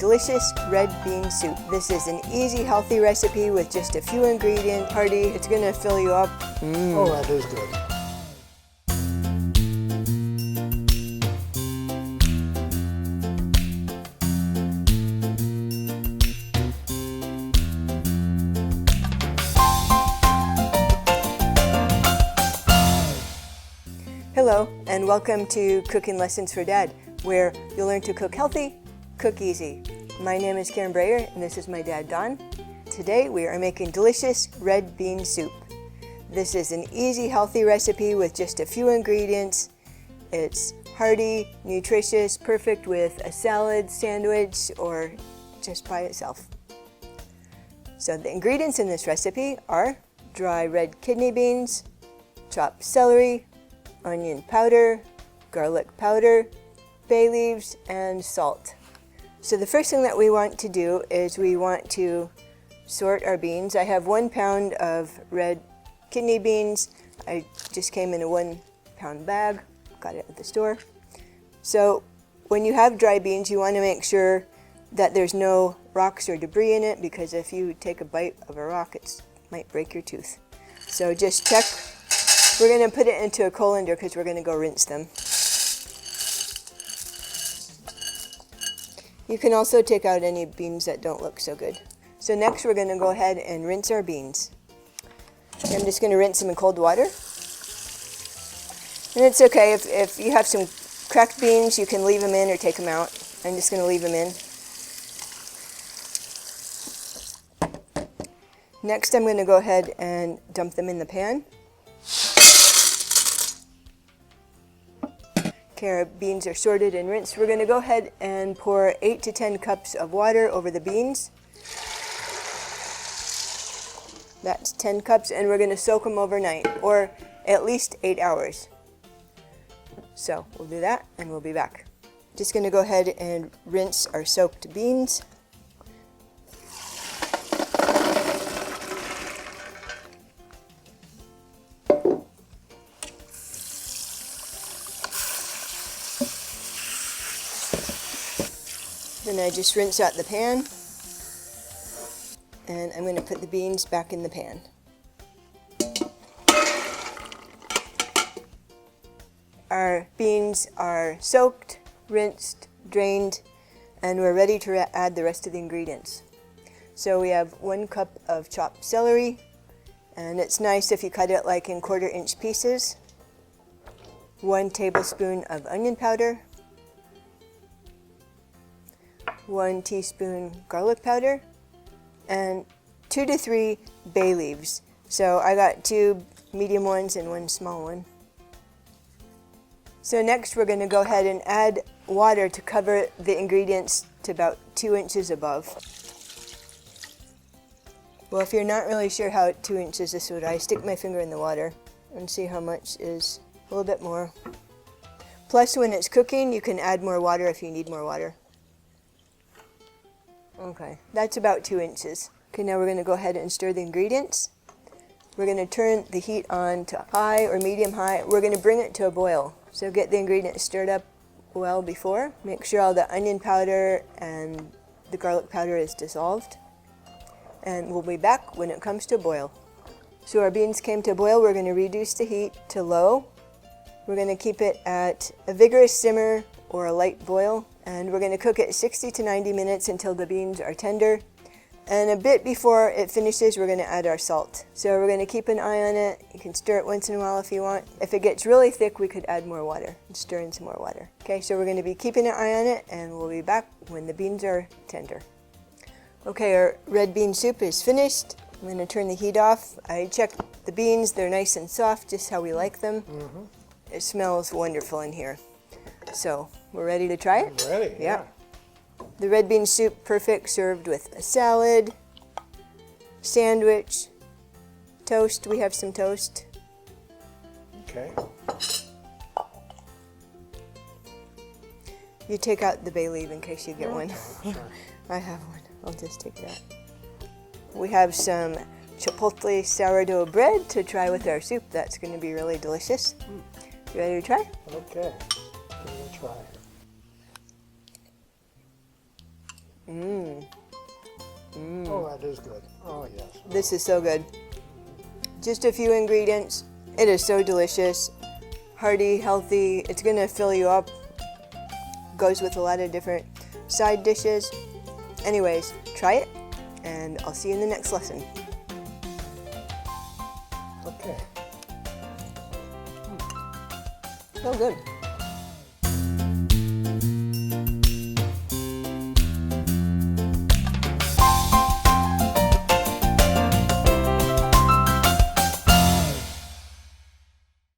delicious red bean soup. This is an easy, healthy recipe with just a few ingredients. Hearty, it's gonna fill you up. Oh, that is good. Hello, and welcome to Cooking Lessons for Dad, where you'll learn to cook healthy, cook easy. My name is Karen Breyer, and this is my dad, Don. Today, we are making delicious red bean soup. This is an easy, healthy recipe with just a few ingredients. It's hearty, nutritious, perfect with a salad, sandwich, or just by itself. So the ingredients in this recipe are dry red kidney beans, chopped celery, onion powder, garlic powder, bay leaves, and salt. So the first thing that we want to do is we want to sort our beans. I have 1 pound of red kidney beans. I just came in a 1 pound bag, got it at the store. So when you have dry beans, you want to make sure that there's no rocks or debris in it, because if you take a bite of a rock, it might break your tooth. So just check. We're going to put it into a colander because we're going to go rinse them. You can also take out any beans that don't look so good. So next we're going to go ahead and rinse our beans. I'm just going to rinse them in cold water. And it's okay, if you have some cracked beans, you can leave them in or take them out. I'm just going to leave them in. Next I'm going to go ahead and dump them in the pan. Okay, our beans are sorted and rinsed. We're going to go ahead and pour 8 to 10 cups of water over the beans. That's 10 cups, and we're going to soak them overnight, or at least 8 hours. So we'll do that, and we'll be back. Just going to go ahead and rinse our soaked beans. Then I just rinse out the pan, and I'm going to put the beans back in the pan. Our beans are soaked, rinsed, drained, and we're ready to add the rest of the ingredients. So we have 1 cup of chopped celery, and it's nice if you cut it like in 1/4 inch pieces. 1 tablespoon of onion powder, 1 teaspoon garlic powder, and 2 to 3 bay leaves. So I got 2 medium ones and 1 small one. So next we're going to go ahead and add water to cover the ingredients to about 2 inches above. Well, if you're not really sure how 2 inches this would, I stick my finger in the water and see how much is a little bit more. Plus, when it's cooking, you can add more water if you need more water. Okay, that's about 2 inches. Okay, now we're going to go ahead and stir the ingredients. We're going to turn the heat on to high or medium high. We're going to bring it to a boil. So get the ingredients stirred up well before. Make sure all the onion powder and the garlic powder is dissolved. And we'll be back when it comes to a boil. So our beans came to a boil. We're going to reduce the heat to low. We're going to keep it at a vigorous simmer or a light boil. And we're going to cook it 60 to 90 minutes until the beans are tender. And a bit before it finishes, we're going to add our salt. So we're going to keep an eye on it. You can stir it once in a while if you want. If it gets really thick, we could add more water and stir in some more water. Okay, so we're going to be keeping an eye on it, and we'll be back when the beans are tender. Okay, our red bean soup is finished. I'm going to turn the heat off. I checked the beans. They're nice and soft, just how we like them. It smells wonderful in here. So we're ready to try it? I'm ready. Yeah. The red bean soup, perfect, served with a salad, sandwich, toast. We have some toast. Okay. You take out the bay leaf in case you get one. Sure. I have one. I'll just take that. We have some chipotle sourdough bread to try with our soup. That's going to be really delicious. You ready to try? Okay. Give it a try. Oh, that is good. Oh, yes. This is so good. Just a few ingredients. It is so delicious. Hearty, healthy. It's gonna fill you up. Goes with a lot of different side dishes. Anyways, try it, and I'll see you in the next lesson. Okay. So good.